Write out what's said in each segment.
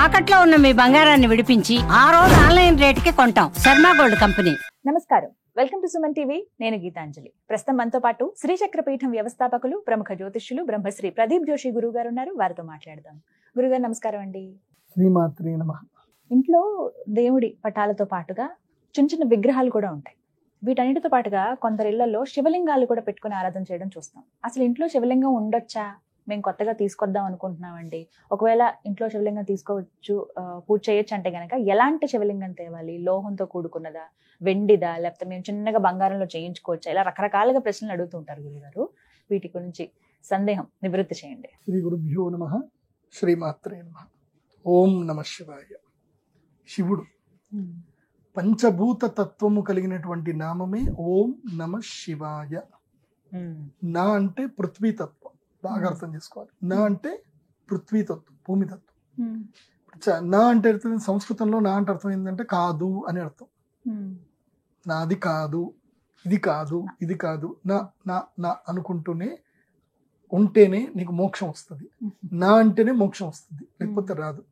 తాకట్లో ఉన్న మీ బంగారాన్ని విడిపించి ఆ రోజు ఆన్లైన్ రేటుకి కొంటాం. Sharma gold company. నమస్కారం, వెల్కమ్ టు సుమన్ టీవీ. నేను గీతాంజలి. ప్రస్తుతం మనతో పాటు శ్రీచక్రపీఠం వ్యవస్థాపకులు, ప్రముఖ జ్యోతిష్యులు బ్రహ్మశ్రీ ప్రదీప్ జోషి గురువు గారు ఉన్నారు. వారితో మాట్లాడదాం. గురుగారు నమస్కారం అండి. శ్రీమాత్రే నమః. ఇంట్లో దేవుడి పటాలతో పాటుగా చిన్న చిన్న విగ్రహాలు కూడా ఉంటాయి. వీటన్నిటితో పాటుగా కొందరి ఇళ్లలో శివలింగాలు కూడా పెట్టుకుని ఆరాధన చేయడం చూస్తాం. అసలు ఇంట్లో శివలింగం ఉండొచ్చా? మేము కొత్తగా తీసుకొద్దాం అనుకుంటున్నామండి. ఒకవేళ ఇంట్లో శివలింగం తీసుకోవచ్చు, పూజ చేయొచ్చు అంటే గనక ఎలాంటి శివలింగం తేవాలి? లోహంతో కూడుకున్నదా, వెండిదా, లేకపోతే మేము చిన్నగా బంగారంలో చేయించుకోవచ్చా? ఇలా రకరకాలుగా ప్రశ్నలు అడుగుతుంటారు గురుగారు. వీటి గురించి సందేహం నివృత్తి చేయండి. శ్రీ గురుభ్యో నమః. శ్రీమాత్రే నమః. ఓం నమః శివాయ. శివుడు పంచభూత తత్వము కలిగినటువంటి నామమే ఓం నమః శివాయ. నా అంటే పృథ్వీ తత్వం, బాగా అర్థం చేసుకోవాలి. నా అంటే పృథ్వీ తత్వం, భూమి తత్వం. నా అంటే అర్థం, సంస్కృతంలో నా అంటే అర్థం ఏంటంటే కాదు అని అర్థం. నాది కాదు, ఇది కాదు, ఇది కాదు, నా నా నా అనుకుంటూనే ఉంటేనే నీకు మోక్షం వస్తుంది. నా అంటేనే మోక్షం వస్తుంది, లేకపోతే రాదు.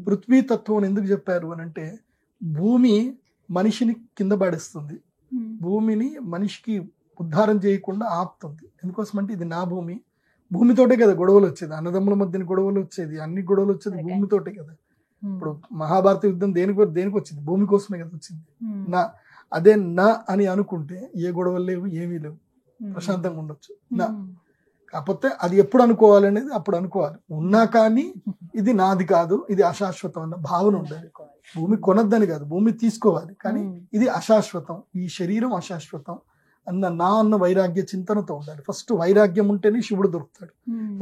పృథ్వీ తత్వం ఎందుకు చెప్పారు అని అంటే, భూమి మనిషిని కింద పడేస్తుంది, భూమిని మనిషికి ఉద్ధారం చేయకుండా ఆపుతుంది. ఎందుకోసం అంటే ఇది నా భూమి, భూమితోటే కదా గొడవలు వచ్చేది, అన్నదమ్ముల మధ్యన గొడవలు వచ్చేది, అన్ని గొడవలు వచ్చేది భూమితోటే కదా. ఇప్పుడు మహాభారత యుద్ధం దేనికి వచ్చింది? భూమి కోసమే కదా వచ్చింది. నా అదే నా అని అనుకుంటే ఏ గొడవలు లేవు, ఏమీ లేవు, ప్రశాంతంగా ఉండొచ్చు. నా కాకపోతే అది ఎప్పుడు అనుకోవాలనేది అప్పుడు అనుకోవాలి. ఉన్నా కానీ ఇది నాది కాదు, ఇది అశాశ్వతం అన్న భావన ఉండాలి. భూమి కొనద్దని కాదు, భూమి తీసుకోవాలి, కానీ ఇది అశాశ్వతం, ఈ శరీరం అశాశ్వతం అన్న వైరాగ్య చింతనతో ఉండాలి. ఫస్ట్ వైరాగ్యం ఉంటేనే శివుడు దొరుకుతాడు,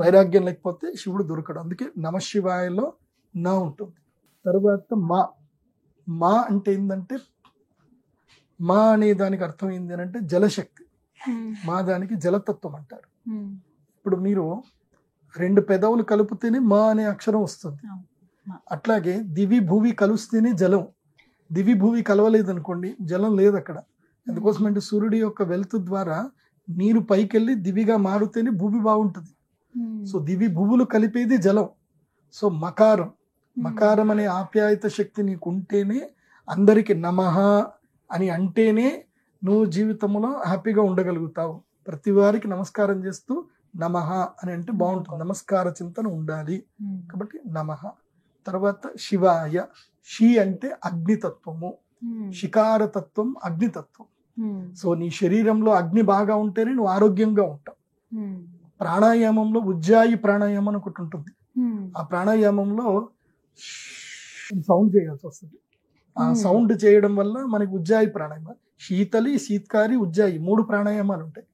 వైరాగ్యం లేకపోతే శివుడు దొరకడు. అందుకే నమశివాయలో నా ఉంటుంది. తర్వాత మా అంటే ఏంటంటే, మా అనే దానికి అర్థం ఏంటి అని అంటే జలశక్తి. మా దానికి జలతత్వం అంటారు. ఇప్పుడు మీరు రెండు పెదవులు కలిపితేనే మా అనే అక్షరం వస్తుంది. అట్లాగే దివి భూవి కలుస్తేనే జలం. దివి భూవి కలవలేదు అనుకోండి, జలం లేదు అక్కడ. ఎందుకోసమంటే సూర్యుడి యొక్క వెలుతు ద్వారా నీరు పైకెళ్ళి దివిగా మారితేనే భూమి బాగుంటుంది. సో దివి భూవులు కలిపేది జలం. సో మకారం అనే ఆప్యాయత శక్తి నీకు ఉంటేనే, అందరికి నమః అని అంటేనే నువ్వు జీవితంలో హ్యాపీగా ఉండగలుగుతావు. ప్రతి వారికి నమస్కారం చేస్తూ నమః అని అంటే బాగుంటుంది. నమస్కార చింతన ఉండాలి. కాబట్టి నమః. తర్వాత శివాయ. షి అంటే అగ్నితత్వము, శికారతత్వం అగ్నితత్వం. సో నీ శరీరంలో అగ్ని బాగా ఉంటేనే నువ్వు ఆరోగ్యంగా ఉంటావు. ప్రాణాయామంలో ఉజ్జాయి ప్రాణాయామం అని ఒకటి ఉంటుంది. ఆ ప్రాణాయామంలో సౌండ్ చేయాల్సి వస్తుంది. ఆ సౌండ్ చేయడం వల్ల మనకి ఉజ్జాయి ప్రాణాయామం, శీతలి, శీత్కారి, ఉజ్జాయి 3 ప్రాణాయామాలు ఉంటాయి.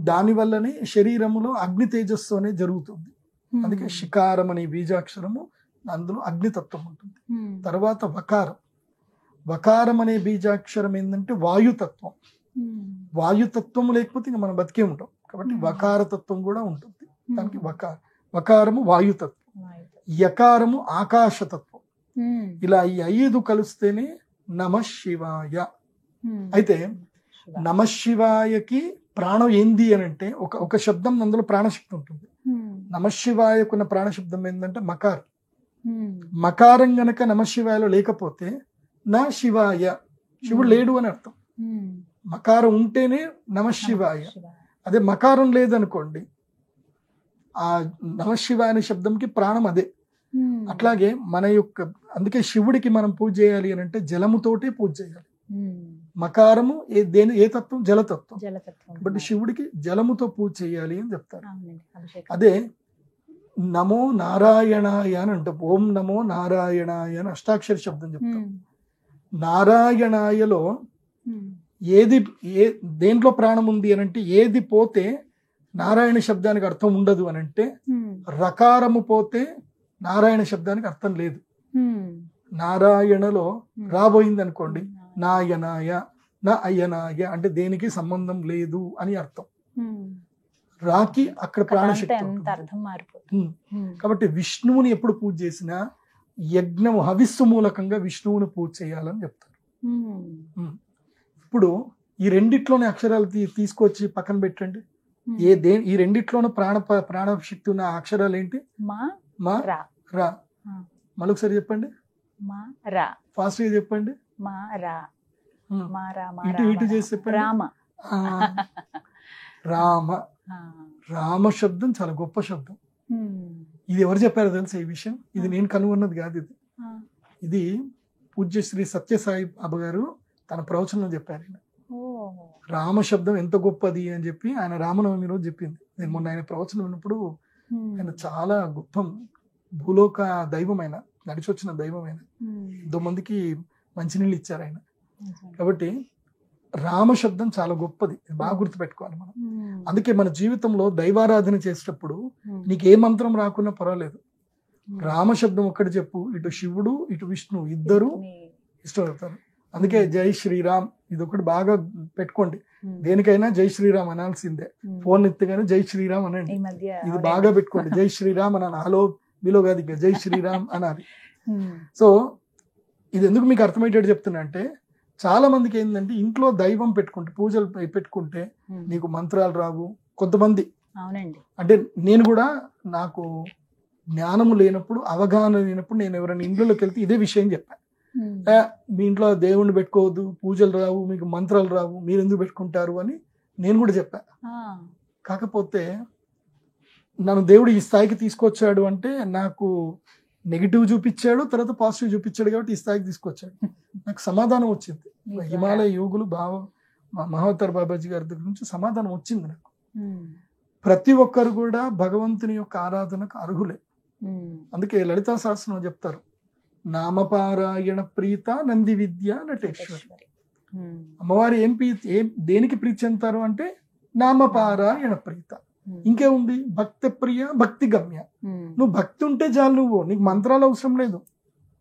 దాని వల్లనే శరీరంలో అగ్ని తేజస్సు అనేది జరుగుతుంది. అందుకే శికారం అనే బీజాక్షరము, అందులో అగ్నితత్వం ఉంటుంది. తర్వాత వకారం అనే బీజాక్షరం ఏంటంటే వాయుతత్వం. వాయుతత్వం లేకపోతే ఇంకా మనం బతికే ఉంటాం. కాబట్టి వకారతత్వం కూడా ఉంటుంది. దానికి వకారము వాయుతత్వం, యకారము ఆకాశతత్వం. ఇలా ఈ 5 కలిస్తేనే నమశివాయ. అయితే నమశివాయకి ప్రాణం ఏంది అని అంటే, ఒక శబ్దం అందులో ప్రాణశక్తి ఉంటుంది. నమశివాయకున్న ప్రాణశబ్దం ఏంటంటే మకారం. మకారం గనక నమశివాయలో లేకపోతే నా శివాయ, శివుడు లేడు అని అర్థం. మకారం ఉంటేనే నమశివాయ. అదే మకారం లేదనుకోండి, ఆ నమశివాయ అనే శబ్దంకి ప్రాణం అదే. అట్లాగే మన యొక్క, అందుకే శివుడికి మనం పూజ చేయాలి అని అంటే జలముతోటే పూజ చేయాలి. మకారము ఏ తత్వం? జలతత్వం. బట్ శివుడికి జలముతో పూజ చేయాలి అని చెప్తారు. అదే నమో నారాయణాయ అని అంటాం. ఓం నమో నారాయణాయ అని అష్టాక్షర శబ్దం చెప్తాం. నారాయణాయలో దేంట్లో ప్రాణం ఉంది అని అంటే, ఏది పోతే నారాయణ శబ్దానికి అర్థం ఉండదు అని అంటే, రకారము పోతే నారాయణ శబ్దానికి అర్థం లేదు. నారాయణలో రాబోయింది అనుకోండి, నాయనాయ, నా అయ్యనాయ అంటే దేనికి సంబంధం లేదు అని అర్థం. రాకి అక్కడ ప్రాణశక్తి. కాబట్టి విష్ణువుని ఎప్పుడు పూజ చేసినా యజ్ఞము హవిస్సు మూలకంగా విష్ణువుని పూజ చేయాలని చెప్తారు. ఇప్పుడు ఈ రెండిట్లోనే అక్షరాలు తీసుకొచ్చి పక్కన పెట్టండి. ఈ రెండిట్లోనూ ప్రాణశక్తి ఉన్న అక్షరాలు ఏంటి? మా, రా. మళ్ళొకసారి చెప్పండి, మా రా ఫాస్ట్ గా చెప్పండి. మా రా ఉమ్. మా రా మా ఇటు ఇటు చేసి చెప్పండి. రామ. ఆ, రామ. ఆ. రామ శబ్దం చాలా గొప్ప శబ్దం. ఉమ్. ఇది ఎవరు చెప్పారో తెలుసా ఈ విషయం? ఇది నేను కనుగొన్నది కాదు. ఆ. ఇది పూజ్య శ్రీ సత్యసాయి బాబా గారు తన ప్రవచనంలో చెప్పారు. ఆయన ఓ. రామ శబ్దం ఎంత గొప్పది అని చెప్పి ఆయన రామనవమి రోజు చెప్పింది. నేను మొన్న ఆయన ప్రవచనం విన్నప్పుడు ఉమ్. ఆయన చాలా గొప్ప భూలోక దైవమైన, నడిచొచ్చిన దైవమైన, ఉమ్. ఎంతో మందికి మంచినీళ్ళు ఇచ్చారు ఆయన. నిజం. కాబట్టి రామ శబ్దం చాలా గొప్పది, ఇది బాగా గుర్తుపెట్టుకోవాలి మనం. ఉమ్. అందుకే మన జీవితంలో దైవారాధన చేసేటప్పుడు ఉమ్. నీకు ఏ మంత్రం రాకున్నా పర్వాలేదు, ఉమ్. రామ శబ్దం ఒక్కటి చెప్పు. ఇటు శివుడు ఇటు విష్ణు ఇద్దరు ఇష్టపడతారు. అందుకే జై శ్రీరామ్ ఇది ఒకటి బాగా పెట్టుకోండి. ఉమ్. దేనికైనా జై శ్రీరామ్ అనాల్సిందే. ఉమ్. ఫోన్ ఎత్తుగానే జై శ్రీరామ్ అనండి. ఈ మధ్య ఇది అవునండి. బాగా పెట్టుకోండి. జై శ్రీరామ్ అనాలి. హలో మీలో కాదు, ఇక జై శ్రీరామ్ అనాలి. ఉమ్. సో ఇది ఎందుకు మీకు అర్థమయ్యేటట్టు చెప్తున్నా అంటే, చాలా మందికి ఏంటంటే ఇంట్లో దైవం పెట్టుకుంటే, పూజలు పెట్టుకుంటే ఉమ్. నీకు మంత్రాలు రావు. కొంతమంది అవునండి. అంటే నేను కూడా నాకు జ్ఞానము లేనప్పుడు, అవగాహన లేనప్పుడు నేను ఎవరైనా ఇంట్లోకి వెళ్తే ఇదే విషయం చెప్పాను. ఉమ్. మీ ఇంట్లో దేవుణ్ణి పెట్టుకోవద్దు, పూజలు రావు, మీకు మంత్రాలు రావు, మీరు ఎందుకు పెట్టుకుంటారు అని నేను కూడా చెప్పాను. ఆ. కాకపోతే నన్ను దేవుడు ఈ స్థాయికి తీసుకొచ్చాడు అంటే నాకు నెగిటివ్ చూపించాడు, తర్వాత పాజిటివ్ చూపించాడు, కాబట్టి ఈ స్థాయికి తీసుకొచ్చాడు. నాకు సమాధానం వచ్చింది. నిజంగా. హిమాలయ యోగులు మహోత్తర్ బాబాజీ గారి దగ్గర నుంచి సమాధానం వచ్చింది నాకు. ఉమ్. ప్రతి ఒక్కరు కూడా భగవంతుని యొక్క ఆరాధనకు అర్హులే. ఉమ్. అందుకే లలితా సహస్రం చెప్తారు, నామపారాయణ ప్రీత నంది విద్య నటేశ్వరి. ఉమ్. అమ్మవారు దేనికి ప్రీతి చెందుతారు అంటే నామపారాయణ ప్రీత. ఉమ్. ఇంకేముంది, భక్తి ప్రియ భక్తి గమ్య. ఉమ్. నువ్వు భక్తి ఉంటే చాలు, నీకు మంత్రాలు అవసరం లేదు.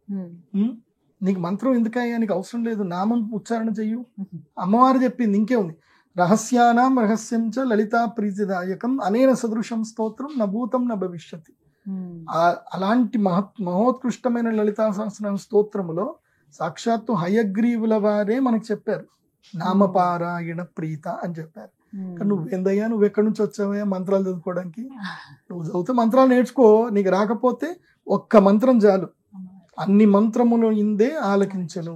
ఉమ్. ఉం? నీకు మంత్రం ఎందుకయ్యా, నీకు అవసరం లేదు, నామం ఉచ్చారణ చెయ్యు. అమ్మవారు చెప్పింది. ఇంకేముంది, రహస్యానాం రహస్యం చ లలితా ప్రీతిదాయకం అనేన సదృశం స్తోత్రం నభూతం న భవిష్యతి. ఉమ్. అలాంటి మహోత్కృష్టమైన లలితా సహస్ర స్తోత్రములో సాక్షాత్తు హయగ్రీవుల వారే మనకు చెప్పారు, నామపారాయణ ప్రీత అని చెప్పారు. ఉమ్. కానీ నువ్వేందయ్యా, నువ్వు ఎక్కడి నుంచి వచ్చావయ్యా మంత్రాలు చదువుకోవడానికి? నువ్వు చదివితే మంత్రాలు నేర్చుకో, నీకు రాకపోతే ఒక్క మంత్రం చాలు. అన్ని మంత్రములు ఇందే ఆలకించను,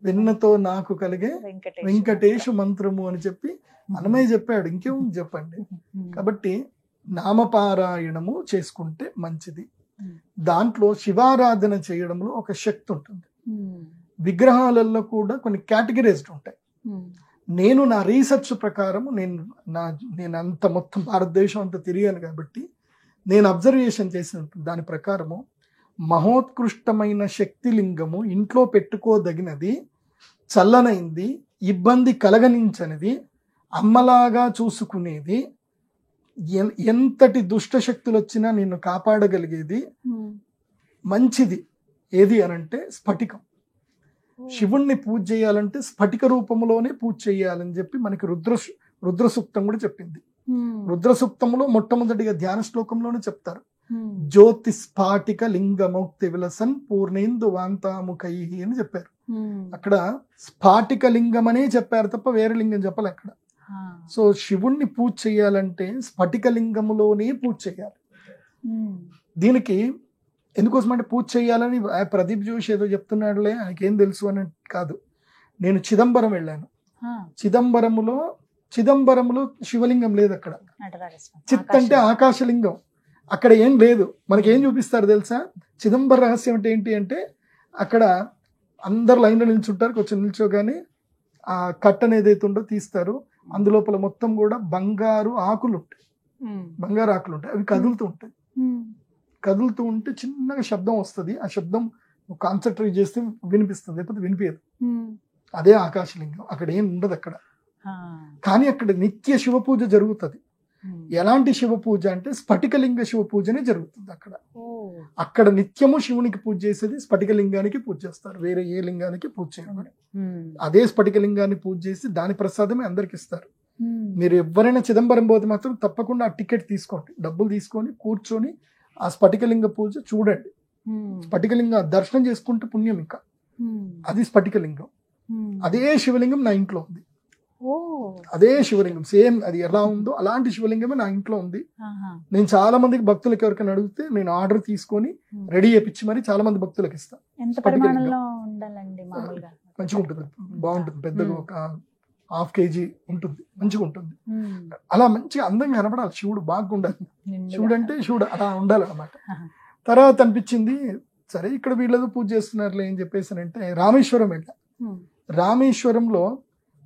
వెన్నతో నాకు కలిగే వెంకటేశు మంత్రము అని చెప్పి అన్నమయ్య చెప్పాడు. ఇంకేముంది చెప్పండి. కాబట్టి నామపారాయణము చేసుకుంటే మంచిది. దాంట్లో శివారాధన చేయడంలో ఒక శక్తి ఉంటుంది. విగ్రహాలలో కూడా కొన్ని కేటగిరీస్డ్ ఉంటాయి. నేను నా రీసెర్చ్ ప్రకారం నేను అంత మొత్తం భారతదేశం అంతా తిరిగాను కాబట్టి నేను అబ్జర్వేషన్ చేసిన దాని ప్రకారము మహోత్కృష్టమైన శక్తిలింగము ఇంట్లో పెట్టుకోదగినది, చల్లనైంది, ఇబ్బంది కలగనించనిది, అమ్మలాగా చూసుకునేది, ఎంతటి దుష్ట శక్తులు వచ్చినా నిన్ను కాపాడగలిగేది, మంచిది ఏది అనంటే స్ఫటికం. శివుణ్ణి పూజ చేయాలంటే స్ఫటిక రూపంలోనే పూజ చేయాలని చెప్పి మనకి రుద్ర సూక్తం కూడా చెప్పింది. రుద్ర సూక్తంలో మొట్టమొదటిగా ధ్యాన శ్లోకంలోనే చెప్తారు, జ్యోతి స్ఫాటిక లింగమౌక్తి విలసన్ పూర్ణేందు వాంతాముఖై అని చెప్పారు. అక్కడ స్ఫాటిక లింగం అనే చెప్పారు తప్ప వేరే లింగం చెప్పలే అక్కడ. సో శివుణ్ణి పూజ చేయాలంటే స్ఫటిక లింగములోనే పూజ చేయాలి. దీనికి ఎందుకోసం అంటే పూజ చేయాలని ప్రదీప్ జోషి ఏదో చెప్తున్నాడులే, ఆయనకేం తెలుసు అని కాదు. నేను చిదంబరం వెళ్ళాను. చిదంబరములో శివలింగం లేదు అక్కడ. చిత్ అంటే ఆకాశలింగం, అక్కడ ఏం లేదు. మనకేం చూపిస్తారు తెలుసా? చిదంబర రహస్యం అంటే ఏంటి అంటే, అక్కడ అందరు లైన్లో నిల్చుంటారు, కొంచెం నిల్చోగానే ఆ కట్టను ఏదైతే ఉందో తీస్తారు, అందులోపల మొత్తం కూడా బంగారు ఆకులు ఉంటాయి. అవి కదులుతూ ఉంటే చిన్నగా శబ్దం వస్తుంది. ఆ శబ్దం కాన్సన్ట్రేట్ చేస్తే వినిపిస్తుంది, లేకపోతే వినిపించదు. అదే ఆకాశలింగం. అక్కడ ఏం ఉండదు అక్కడ. కానీ అక్కడ నిత్య శివ పూజ జరుగుతుంది. ఎలాంటి శివ పూజ అంటే స్ఫటికలింగ శివ పూజనే జరుగుతుంది అక్కడ. అక్కడ నిత్యము శివునికి పూజ చేసేది స్ఫటికలింగానికి పూజ చేస్తారు, వేరే ఏ లింగానికి పూజ చేయరు. అదే స్ఫటికలింగాన్ని పూజ చేసి దాని ప్రసాదమే అందరికి ఇస్తారు. మీరు ఎవరైనా చిదంబరం పోతే మాత్రం తప్పకుండా ఆ టికెట్ తీసుకోండి, డబ్బులు తీసుకొని కూర్చొని ఆ స్ఫటికలింగ పూజ చూడండి. స్ఫటికలింగ దర్శనం చేసుకుంటే పుణ్యం. ఇంకా అది స్ఫటికలింగం. అదే శివలింగం నా ఇంట్లో ఉంది. ఓ అదే శివలింగం సేమ్ అది ఎలా ఉందో అలాంటి శివలింగమే నా ఇంట్లో ఉంది. ఆహా. నేను చాలా మందికి భక్తులకి ఎవరికైనా అడిగితే నేను ఆర్డర్ తీసుకొని రెడీ చేపించి మరి చాలా మంది భక్తులకు ఇస్తాను. ఎంత స్ఫటిక పరిమాణంలో ఉండాలండి మామూలుగా? మంచిగా ఉంటుంది, బాగుంటుంది, పెద్దగా ఒక 1/2 kg ఉంటుంది, మంచిగా ఉంటుంది. ఉమ్. అలా మంచిగా అందంగా కనపడాలి శివుడు, బాగా ఉండాలి. నిండుగా. శివుడు అంటే శివుడు అలా ఉండాలన్నమాట. ఆహా. తర్వాత అనిపించింది సరే ఇక్కడ వీళ్ళతో పూజ చేస్తున్నారులే అని చెప్పేసానంటే రామేశ్వరం వెళ్ళా. ఉమ్. రామేశ్వరంలో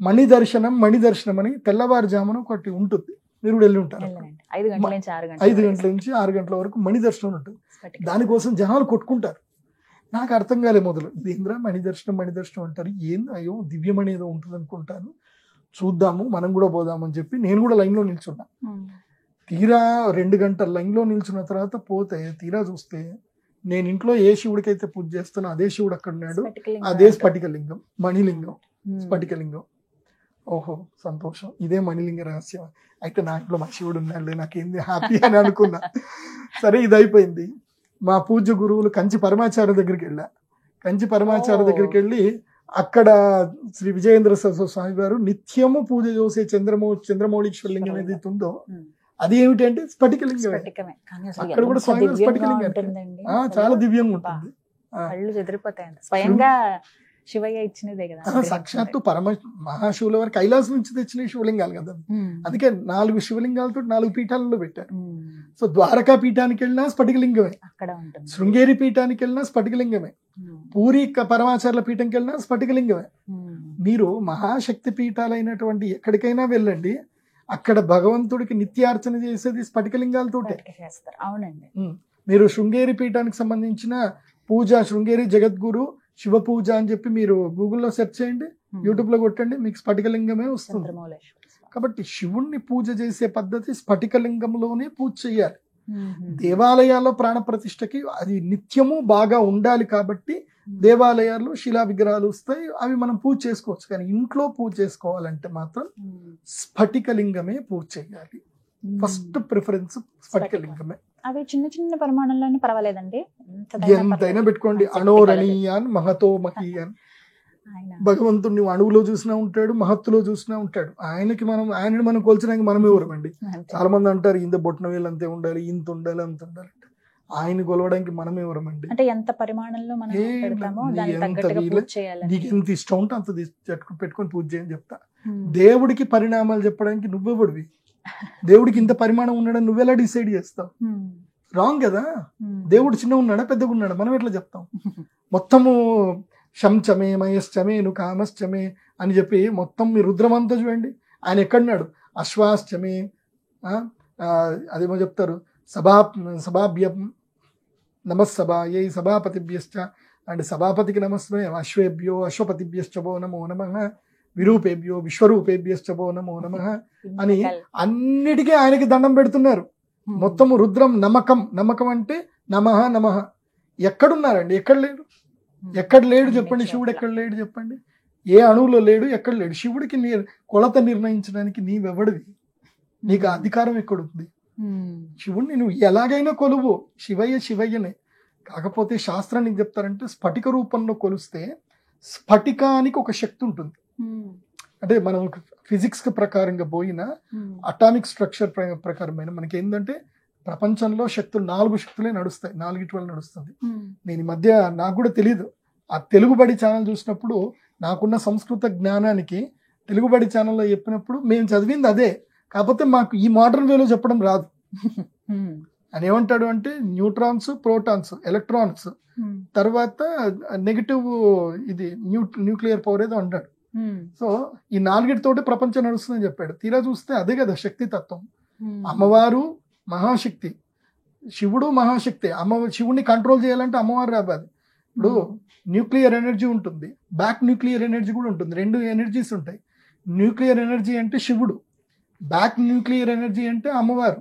మణి దర్శనం అని తెల్లవారుజామున ఒకటి ఉంటుంది, మీరు కూడా వెళ్ళి ఉంటారు. వెళ్ళండి. 5 గంటల నుంచి 6 గంటల 5 గంటల నుంచి 6 గంటల వరకు మణి దర్శనం ఉంటుంది. స్ఫటిక. దానికోసం జనాలు కొట్టుకుంటారు. నాకు అర్థం కాలే మొదలు, ఇదేంద్రా మణి దర్శనం అంటారు, ఏంది అయ్యో దివ్యమణి ఏదో ఉంటుంది అనుకుంటాను, చూద్దాము మనం కూడా పోదామని చెప్పి నేను కూడా లైన్లో నిల్చున్నా. ఉమ్. తీరా 2 గంటల లైన్లో నిల్చున్న తర్వాత పోతే తీరా చూస్తే నేను ఇంట్లో ఏ శివుడికి అయితే పూజ చేస్తానో అదే శివుడు అక్కడ ఉన్నాడు, స్ఫటికలింగం అదే అంటారు. స్ఫటికలింగం, మణిలింగం, ఉమ్. స్ఫటికలింగం. ఓహో సంతోషం, ఇదే మణిలింగ రహస్యం, అయితే నా ఇంట్లో మా శివుడు ఉన్నాడు, నాకేంది హ్యాపీ అని అనుకున్నా. సరే ఇది అయిపోయింది. మా పూజ్య గురువులు కంచి పరమాచార్య దగ్గరికి వెళ్ళా. కంచి పరమాచార్య దగ్గరికి వెళ్ళి అక్కడ శ్రీ విజయేంద్ర సరస్వతి స్వామి వారు నిత్యము పూజ చేసే చంద్రమౌళీశ్వరలింగం ఏదైతే ఉందో ఉమ్. అది ఏమిటి అంటే స్ఫటికలింగమే. స్ఫటికమే. కానీ అసలు అక్కడ కూడా ఎంత స్వామి దివ్యంగా స్ఫటికలింగం అంటే. ఉంటుందండి. చాలా దివ్యంగా అబ్బా. ఉంటుంది. కళ్ళు చెదిరిపోతాయి. అంత స్వయంగా శివయ్య ఇచ్చినదే కదా. సాక్షాత్తు మహాశివుల వారి కైలాసం నుంచి తెచ్చిన శివలింగాలు కదా. ఉమ్. అందుకే 4 శివలింగాలతో 4 పీఠాలలో పెట్టారు. ఉమ్. సో ద్వారకా పీఠానికి వెళ్ళినా స్ఫటికలింగమే, అక్కడ ఉంటుంది. శృంగేరి పీఠానికి వెళ్ళినా స్ఫటికలింగమే, ఉమ్. పూరి పరమాచార్యుల పీఠంకి వెళ్ళినా స్ఫటికలింగమే. ఉమ్. మీరు మహాశక్తి పీఠాలైనటువంటి ఎక్కడికైనా వెళ్ళండి, అక్కడ భగవంతుడికి నిత్యార్చన చేసేది స్ఫటికలింగాలతోటే. స్ఫటిక చేస్తారు. అవునండి. మీరు శృంగేరి పీఠానికి సంబంధించిన పూజ, శృంగేరి జగద్గురు శివ పూజ అని చెప్పి మీరు గూగుల్లో సెర్చ్ చేయండి, యూట్యూబ్ లో కొట్టండి, మీకు స్ఫటికలింగమే వస్తుంది. చంద్రమౌళేశ్వర స్వామి. కాబట్టి శివుణ్ణి పూజ చేసే పద్ధతి స్ఫటికలింగంలోనే పూజ చేయాలి. ఉమ్. దేవాలయాల్లో ప్రాణ ప్రతిష్టకి అది నిత్యము బాగా ఉండాలి కాబట్టి దేవాలయాల్లో శిలా విగ్రహాలు వస్తాయి, అవి మనం పూజ చేసుకోవచ్చు. కానీ ఇంట్లో పూజ చేసుకోవాలంటే మాత్రం ఉమ్. స్ఫటికలింగమే పూజ చేయాలి. ఉమ్. ఫస్ట్ ప్రిఫరెన్స్ స్ఫటికలింగమే. అవి చిన్న చిన్న పరిమాణంలోనే పర్వాలేదండి. ఎంతైనా పెట్టుకోండి. అణోరణీయాన్ మహతో మహీయాన్. ఆయన భగవంతుడిని అణువులో చూసినా ఉంటాడు, మహత్తులో చూసినా ఉంటాడు. ఆయనని మనం కొల్చడానికి మనం ఎవరమండి? అంతే. చాలా మంది అంటారు ఇంత బొట్టన వేలు అంతే ఉండాలి, ఇంత ఉండాలి, అంత ఉండాలి. ఆయన కొలవడానికి మనం ఎవరమండి? అంటే ఎంత పరిమాణంలో మనం ఏం పెడతామో లేదు. దానికి ఎంత తగ్గట్టుగా వీలు- పూజ చేయాలి. నీకు ఎంత ఇష్టం ఉంటే అంత పెట్టుకొని పూజ చేయని చెప్తా. దేవుడికి పరిణామాలు చెప్పడానికి నువ్వెవడివి? దేవుడికి ఇంత పరిమాణం ఉన్నాడని నువ్వెలా డిసైడ్ చేస్తావు? రాంగ్ కదా. దేవుడు చిన్న ఉన్నాడా పెద్దగా ఉన్నాడా మనం ఎట్లా చెప్తాం? మొత్తము శంచమే మయశ్చమే ను కామశ్చమే అని చెప్పి మొత్తం మీ రుద్రమంతా చూడండి. ఆయన ఎక్కడున్నాడు? అశ్వాశ్చమే, అదేమో చెప్తారు, సభాభ్యం నమస్సభా ఏ సభాపతిభ్యశ్చ అంటే సభాపతికి నమస్తే, అశ్వేభ్యో అశ్వపతిభ్యశ్చవో నమో నమః, విరూపేభ్యో విశ్వరూపేభ్యశ్చవో నమో నమః అని అన్నిటికీ ఆయనకి దండం పెడుతున్నారు. మొత్తము రుద్రం నమ్మకం అంటే నమః నమః. ఎక్కడున్నారండి? ఎక్కడ లేడు చెప్పండి. శివుడు ఎక్కడ లేడు చెప్పండి? ఏ అణువులో లేడు, ఎక్కడ లేడు. శివుడికి కొలత నిర్ణయించడానికి నీవెవడివి? నీకు ఆ అధికారం ఎక్కడుంది? శివుడిని నువ్వు ఎలాగైనా కొలువు, శివయ్యనే. కాకపోతే శాస్త్రాన్ని ఏం చెప్తారంటే స్ఫటిక రూపంలో కొలిస్తే స్ఫటికానికి ఒక శక్తి ఉంటుంది. అంటే మనం ఫిజిక్స్ ప్రకారంగా పోయినా అటామిక్ స్ట్రక్చర్ ప్రకారమైన మనకి ఏంటంటే ప్రపంచంలో శక్తులు 4 శక్తులే నడుస్తాయి, 4 వల్ల నడుస్తుంది. నేను ఈ మధ్య నాకు కూడా తెలియదు, ఆ తెలుగుబడి ఛానల్ చూసినప్పుడు నాకున్న సంస్కృత జ్ఞానానికి తెలుగుబడి ఛానల్లో చెప్పినప్పుడు మేము చదివింది అదే, కాకపోతే మాకు ఈ మోడర్న్ వేలో చెప్పడం రాదు. అని ఏమంటాడు అంటే న్యూట్రాన్స్, ప్రోటాన్స్, ఎలక్ట్రాన్స్, తర్వాత నెగిటివ్ ఇది న్యూక్లియర్ పవర్ ఏదో అంటాడు. సో ఈ 4 ప్రపంచం నడుస్తుందని చెప్పాడు. తీరా చూస్తే అదే కదా శక్తి తత్వం. అమ్మవారు మహాశక్తి, శివుడు మహాశక్తి. శివుడిని కంట్రోల్ చేయాలంటే అమ్మవారు రావాలి. ఇప్పుడు న్యూక్లియర్ ఎనర్జీ ఉంటుంది, బ్యాక్ న్యూక్లియర్ ఎనర్జీ కూడా ఉంటుంది. 2 ఎనర్జీస్ ఉంటాయి. న్యూక్లియర్ ఎనర్జీ అంటే శివుడు, బ్యాక్ న్యూక్లియర్ ఎనర్జీ అంటే అమ్మవారు.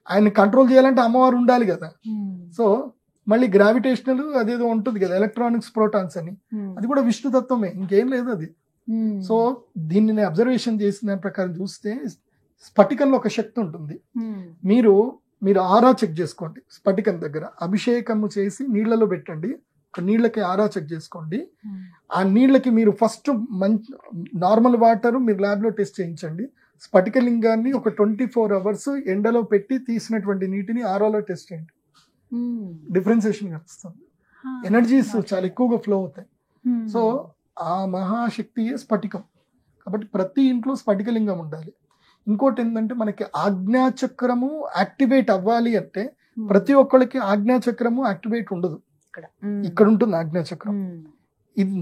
ఆయన కంట్రోల్ చేయాలంటే అమ్మవారు ఉండాలి కదా. సో మళ్ళీ గ్రావిటేషనల్ అదేదో ఉంటుంది కదా, ఎలక్ట్రానిక్స్, ప్రోటాన్స్ అని, అది కూడా విష్ణుతత్వమే, ఇంకేం లేదు అది. సో దీన్ని నేను అబ్జర్వేషన్ చేసిన దాని ప్రకారం చూస్తే స్ఫటికంలో ఒక శక్తి ఉంటుంది. మీరు ఆరా చెక్ చేసుకోండి. స్ఫటికం దగ్గర అభిషేకము చేసి నీళ్లలో పెట్టండి, ఒక నీళ్ళకి ఆరా చెక్ చేసుకోండి. ఆ నీళ్ళకి మీరు ఫస్ట్ మంచి నార్మల్ వాటర్ మీరు ల్యాబ్లో టెస్ట్ చేయించండి. స్ఫటికలింగాన్ని ఒక 24 hours ఎండలో పెట్టి తీసినటువంటి నీటిని ఆరాలో టెస్ట్ చేయండి. డిఫరెన్సియేషన్ కలుస్తుంది. ఎనర్జీస్ చాలా ఎక్కువగా ఫ్లో అవుతాయి. సో ఆ మహాశక్తియే స్ఫటికం. కాబట్టి ప్రతి ఇంట్లో స్ఫటికలింగం ఉండాలి. ఇంకోటి ఏంటంటే మనకి ఆజ్ఞాచక్రము యాక్టివేట్ అవ్వాలి అంటే ప్రతి ఒక్కరికి ఆజ్ఞాచక్రము యాక్టివేట్ ఉండదు. ఇక్కడ ఉంటుంది ఆజ్ఞాచక్రం.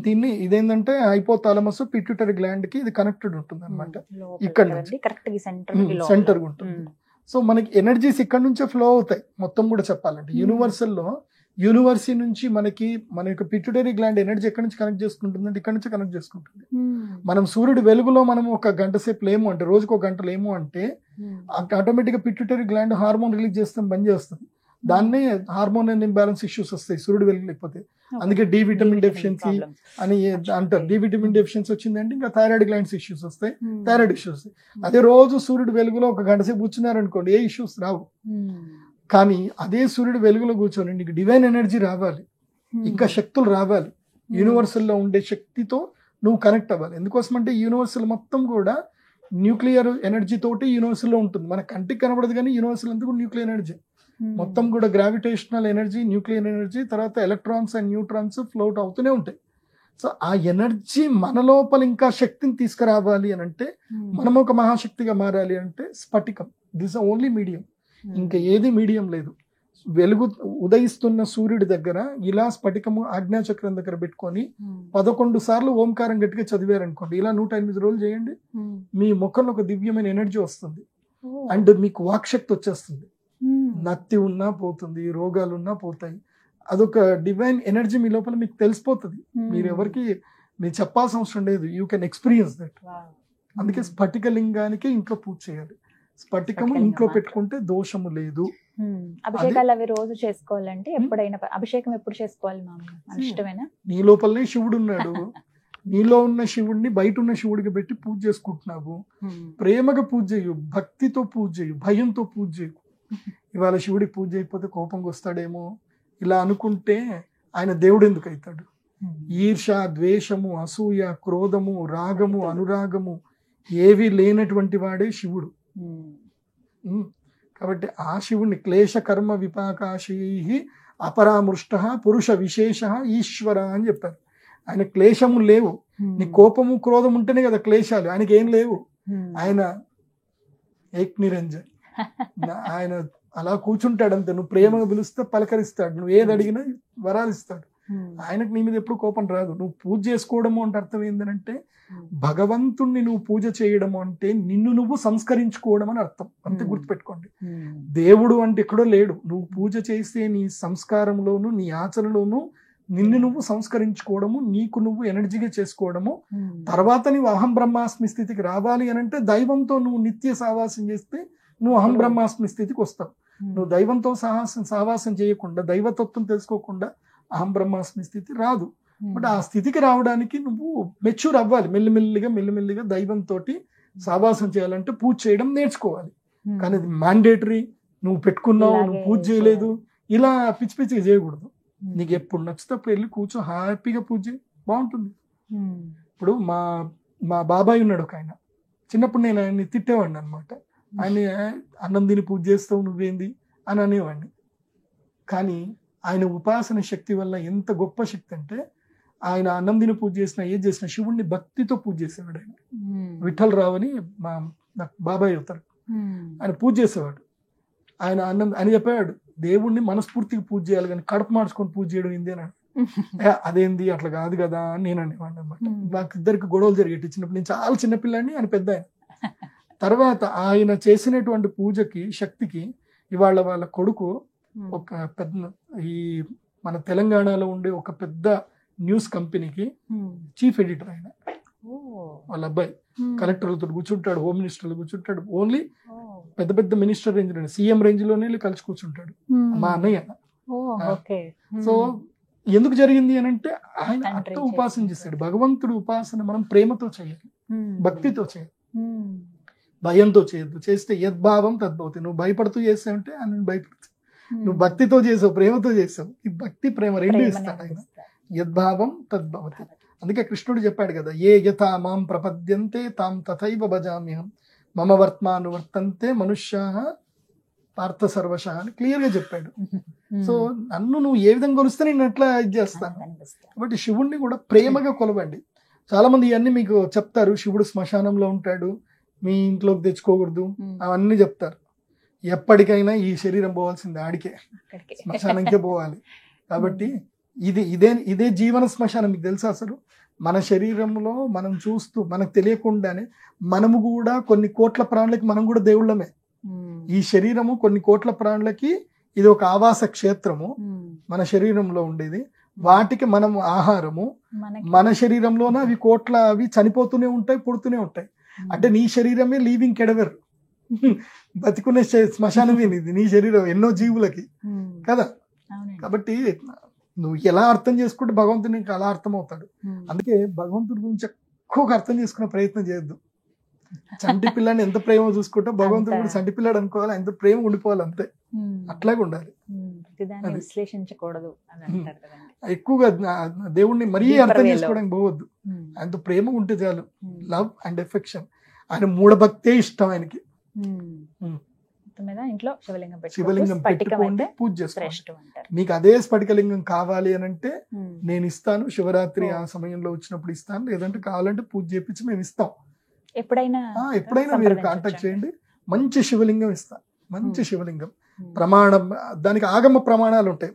దీన్ని ఇదేంటంటే హైపోథాలమస్ పిట్యూటరీ గ్లాండ్ కి ఇది కనెక్టెడ్ ఉంటుంది అనమాట. ఇక్కడ సెంటర్ ఉంటుంది. సో మనకి ఎనర్జీస్ ఇక్కడ నుంచే ఫ్లో అవుతాయి మొత్తం కూడా చెప్పాలంటే. యూనివర్సీ నుంచి మన యొక్క పిట్యూటరీ గ్లాండ్ ఎనర్జీ ఎక్కడి నుంచి కనెక్ట్ చేసుకుంటుంది అంటే ఇక్కడ నుంచి కనెక్ట్ చేసుకుంటుంది. మనం సూర్యుడి వెలుగులో మనం ఒక గంట సేపు లేము అంటే, రోజుకు ఒక గంట లేము అంటే ఆటోమేటిక్ గా పిట్యూటరీ గ్లాండ్ హార్మోన్ రిలీజ్ చేస్తాం బంద్ చేస్తుంది. దాన్నే హార్మోన్ ఇంబ్యాలెన్స్ ఇష్యూస్ వస్తాయి సూర్యుడు వెలుగు లేకపోతే. అందుకే డి విటమిన్ డెఫిషియన్సీ అని అంటారు. డి విటమిన్ డెఫిషియన్సీ వచ్చిందంటే ఇంకా థైరాయిడ్ గ్లాండ్స్ ఇష్యూస్ వస్తాయి, థైరాయిడ్ ఇష్యూస్. అదే రోజు సూర్యుడు వెలుగులో ఒక గంట సేపు కూర్చున్నారనుకోండి ఏ ఇష్యూస్ రావు. కానీ అదే సూర్యుడు వెలుగులో కూర్చొని నీకు డివైన్ ఎనర్జీ రావాలి, ఇంకా శక్తులు రావాలి, యూనివర్సల్లో ఉండే శక్తితో నువ్వు కనెక్ట్ అవ్వాలి. ఎందుకోసం అంటే యూనివర్సల్ మొత్తం కూడా న్యూక్లియర్ ఎనర్జీ తోటి యూనివర్సల్లో ఉంటుంది. మన కంటికి కనబడదు కానీ యూనివర్సల్ అంతా కూడా న్యూక్లియర్ ఎనర్జీ మొత్తం కూడా. గ్రావిటేషనల్ ఎనర్జీ, న్యూక్లియర్ ఎనర్జీ, తర్వాత ఎలక్ట్రాన్స్ అండ్ న్యూట్రాన్స్ ఫ్లోట్ అవుతూనే ఉంటాయి. సో ఆ ఎనర్జీ మన లోపల ఇంకా శక్తిని తీసుకురావాలి అని అంటే, మనం ఒక మహాశక్తిగా మారాలి అంటే స్ఫటికం దిస్ ఓన్లీ మీడియం. ఇంకా ఏది మీడియం లేదు. వెలుగు ఉదయిస్తున్న సూర్యుడి దగ్గర ఇలా స్ఫటికము ఆజ్ఞాచక్రం దగ్గర పెట్టుకొని 11 సార్లు ఓంకారం గట్టిగా చదివారనుకోండి, ఇలా 108 రోజులు చేయండి, మీ ముఖంలో ఒక దివ్యమైన ఎనర్జీ వస్తుంది. అండ్ మీకు వాక్శక్తి వచ్చేస్తుంది. నత్తి ఉన్నా పోతుంది, రోగాలు ఉన్నా పోతాయి. అదొక డివైన్ ఎనర్జీ మీ లోపల మీకు తెలిసిపోతుంది. మీరు ఎవరికి మీరు చెప్పాల్సిన అవసరం లేదు. You can experience that. అందుకే స్ఫటికలింగానికి ఇంట్లో పూజ చేయాలి. స్ఫటికము ఇంట్లో పెట్టుకుంటే దోషము లేదు. అభిషేకాలు అవి రోజు చేసుకోవాలంటే ఎప్పుడైనా అభిషేకం ఎప్పుడు చేసుకోవాలి మన ఇష్టమేనా? నీ లోపలనే శివుడు ఉన్నాడు. నీలో ఉన్న శివుడిని బయట ఉన్న శివుడికి పెట్టి పూజ చేసుకుంటున్నావు. ప్రేమగా పూజ చేయు, భక్తితో పూజ చేయు, భయంతో పూజ చేయు. ఇవాళ శివుడికి పూజ చేయకపోతే కోపంగా వస్తాడేమో ఇలా అనుకుంటే ఆయన దేవుడు ఎందుకు అవుతాడు? ఈర్ష, ద్వేషము, అసూయ, క్రోధము, రాగము, అనురాగము ఏవి లేనటువంటి వాడే శివుడు. కాబట్టి ఆ శివుణ్ణి క్లేశ కర్మ విపాకాశీ అపరామృష్ట పురుష విశేష ఈశ్వర అని చెప్పారు. ఆయన క్లేశము లేవు. నీ కోపము క్రోధం ఉంటేనే కదా క్లేశాలు. ఆయనకి ఏం లేవు. ఆయన ఏక్ నిరంజన్. ఆయన అలా కూర్చుంటాడు అంతే. నువ్వు ప్రేమగా పిలిస్తే పలకరిస్తాడు, నువ్వు ఏది అడిగినా వరాలు ఇస్తాడు. ఆయనకు నీ మీద ఎప్పుడు కోపం రాదు. నువ్వు పూజ చేసుకోవడము అంటే అర్థం ఏంటంటే భగవంతుణ్ణి నువ్వు పూజ చేయడము అంటే నిన్ను నువ్వు సంస్కరించుకోవడం అని అర్థం. అంతే గుర్తుపెట్టుకోండి. దేవుడు అంటే ఎక్కడో లేడు. నువ్వు పూజ చేసే నీ సంస్కారంలోను నీ ఆచరణలోను నిన్ను నువ్వు సంస్కరించుకోవడము, నీకు నువ్వు ఎనర్జీగా చేసుకోవడము. తర్వాత నువ్వు అహం బ్రహ్మాస్మి స్థితికి రావాలి అని అంటే దైవంతో నువ్వు నిత్య సావాసం చేస్తే నువ్వు అహం బ్రహ్మాస్మి స్థితికి వస్తావు. నువ్వు దైవంతో సావాసం చేయకుండా, దైవతత్వం తెలుసుకోకుండా అహం బ్రహ్మాస్మి స్థితి రాదు. బట్ ఆ స్థితికి రావడానికి నువ్వు మెచ్యూర్ అవ్వాలి. మెల్లిమెల్లిగా దైవంతో సావాసం చేయాలంటే పూజ చేయడం నేర్చుకోవాలి. కానీ అది మ్యాండేటరీ. నువ్వు పెట్టుకున్నావు, నువ్వు పూజ చేయలేదు, ఇలా పిచ్చి పిచ్చిగా చేయకూడదు. నీకు ఎప్పుడు నచ్చినప్పుడు వెళ్ళి కూర్చో, హ్యాపీగా పూజ చేయి, బాగుంటుంది. ఇప్పుడు మా బాబాయ్ ఉన్నాడు ఒక ఆయన. చిన్నప్పుడు నేను ఆయన్ని తిట్టేవాడిని అనమాట. ఆయన అన్నం తిని పూజ చేస్తావు నువ్వేంది అని అనేవాడిని. కానీ ఆయన ఉపాసన శక్తి వల్ల ఎంత గొప్ప శక్తి అంటే, ఆయన అన్నం తిని పూజ చేసిన ఏది చేసిన శివుణ్ణి భక్తితో పూజ చేసేవాడు. ఆయన విఠల్ రావు అని మా బాబాయ్ అవుతారు. ఆయన పూజ చేసేవాడు. ఆయన అని చెప్పేవాడు, దేవుణ్ణి మనస్ఫూర్తిగా పూజ చేయాలి కానీ కడుపు మార్చుకొని పూజ చేయడం ఏంది అని. అదేంది అట్లా కాదు కదా అని నేను అనేవాడిని అనమాట. నాకు ఇద్దరికి గొడవలు జరిగేటి చిన్నప్పుడు. నేను చాలా చిన్నపిల్లాడిని, ఆయన పెద్ద ఆయన. తర్వాత ఆయన చేసినటువంటి పూజకి శక్తికి ఇవాళ వాళ్ళ కొడుకు ఒక పెద్ద ఈ మన తెలంగాణలో ఉండే ఒక పెద్ద న్యూస్ కంపెనీకి చీఫ్ ఎడిటర్. ఆయన వాళ్ళ అబ్బాయి కలెక్టర్లతో కూర్చుంటాడు, హోమ్ మినిస్టర్లు కూర్చుంటాడు. ఓన్లీ పెద్ద పెద్ద మినిస్టర్ రేంజ్ లోనే, సీఎం రేంజ్ లోనే కలిసి కూర్చుంటాడు మా అన్నయ్య. సో ఎందుకు జరిగింది అని అంటే ఆయన అట్లా ఉపాసన చేస్తాడు. భగవంతుడు ఉపాసన మనం ప్రేమతో చేయాలి, భక్తితో చేయాలి, భయంతో చేయొద్దు. చేస్తే యద్భావం తద్భవతి. నువ్వు భయపడుతూ చేస్తావంటే ఆయన భయపడుతుంది. నువ్వు భక్తితో చేసావు, ప్రేమతో చేసావు. ఈ భక్తి ప్రేమ రెండు ప్రేమని ఇస్తాడు ఆయన. అందిస్తారు. యద్భావం తద్భవతి. అందుకే కృష్ణుడు చెప్పాడు కదా, ఏ యథా మాం ప్రపద్యంతే తాం తథైవ భజామ్యహం మమ వర్త్మానువర్తంతే మనుష్యాః పార్థ సర్వశః అని క్లియర్ గా చెప్పాడు. సో నన్ను నువ్వు ఏ విధంగా కొలిస్తే నేను ఎట్లా ఇది చేస్తాను. అనిపిస్తారు. కాబట్టి శివుణ్ణి కూడా ప్రేమగా కొలవండి. చాలా మంది ఇవన్నీ మీకు చెప్తారు, శివుడు శ్మశానంలో ఉంటాడు, మీ ఇంట్లోకి తెచ్చుకోకూడదు, అవన్నీ చెప్తారు. ఎప్పటికైనా ఈ శరీరం పోవాల్సిందే, ఆడికే అక్కడికి. శ్మశానంకే పోవాలి. కాబట్టి ఇదే జీవన శ్మశానం. మీకు తెలుసా అసలు మన శరీరంలో మనం చూస్తూ మనకు తెలియకుండానే మనము కూడా కొన్ని కోట్ల ప్రాణులకి మనం కూడా దేవుళ్ళమే. ఈ శరీరము కొన్ని కోట్ల ప్రాణులకి ఇది ఒక ఆవాస క్షేత్రము మన శరీరంలో ఉండేది. వాటికి మనం ఆహారము. మన శరీరంలోనే అవి చనిపోతూనే ఉంటాయి, పుడుతూనే ఉంటాయి. అంటే నీ శరీరమే లీవింగ్ కెడవర్, బతికునే శ్మశానమే ఇది నీ శరీరం ఎన్నో జీవులకి కదా. కాబట్టి నువ్వు ఎలా అర్థం చేసుకుంటే భగవంతుడు నీకు అలా అర్థం అవుతాడు. అందుకే భగవంతుడి గురించి ఎక్కువగా అర్థం చేసుకునే ప్రయత్నం చేయొద్దు. చంటి పిల్లని ఎంత ప్రేమ చూసుకుంటే భగవంతుడు కూడా చంటి పిల్లాడు అనుకోవాలి, ఎంత ప్రేమ ఉండిపోవాలి, అంతే. అట్లాగే ఉండాలి. విశ్లేషించకూడదు అని అంటారు కదండి. ఎక్కువగా దేవుణ్ణి మరీ అర్థం చేసుకోవడానికి పోవద్దు. ఆయనతో ప్రేమ ఉంటే చాలు. Love and affection. ఆయన మూఢభక్తే ఇష్టం ఆయనకి. ఇంట్లో శివలింగం పెట్టుకోండి, పూజ చేసుకోండి. మీకు అదే స్ఫటికలింగం కావాలి అని అంటే నేను ఇస్తాను, శివరాత్రి ఆ సమయంలో వచ్చినప్పుడు ఇస్తాను, లేదంటే కావాలంటే పూజ చేపించి మేము ఇస్తాం. ఎప్పుడైనా మీరు కాంటాక్ట్ చేయండి. మంచి శివలింగం ఇస్తాను, మంచి శివలింగం. ప్రమాణం, దానికి ఆగమ ప్రమాణాలు ఉంటాయి.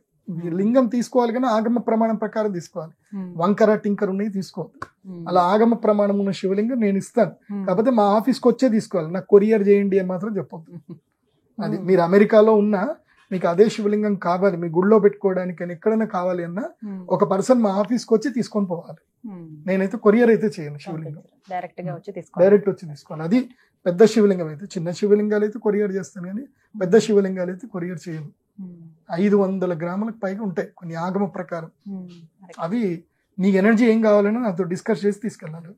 లింగం తీసుకోవాలి కానీ ఆగమ ప్రమాణం ప్రకారం తీసుకోవాలి. వంకర టింకర్ ఉన్నాయి తీసుకోవద్దు. అలా ఆగమ ప్రమాణం ఉన్న శివలింగం నేను ఇస్తాను, కాకపోతే మా ఆఫీస్కి వచ్చే తీసుకోవాలి, నాకు కొరియర్ చేయండి అని మాత్రం చెప్పొద్దు. అది మీరు అమెరికాలో ఉన్నా మీకు అదే శివలింగం కావాలి, మీ గుడిలో పెట్టుకోవడానికి అని ఎక్కడైనా కావాలి అన్నా ఒక పర్సన్ మా ఆఫీస్కి వచ్చి తీసుకొని పోవాలి. నేనైతే కొరియర్ అయితే చేయను. శివలింగం డైరెక్ట్ వచ్చి తీసుకోవాలి. అది పెద్ద శివలింగం అయితే. చిన్న శివలింగాలు అయితే కొరియర్ చేస్తాను కానీ పెద్ద శివలింగాలు అయితే కొరియర్ చేయను. 500 గ్రాములకు పైగా ఉంటాయి కొన్ని ఆగమ ప్రకారం. అవి నీకు ఎనర్జీ ఏం కావాలన్నా నాతో డిస్కస్ చేసి తీసుకెళ్ళాలి.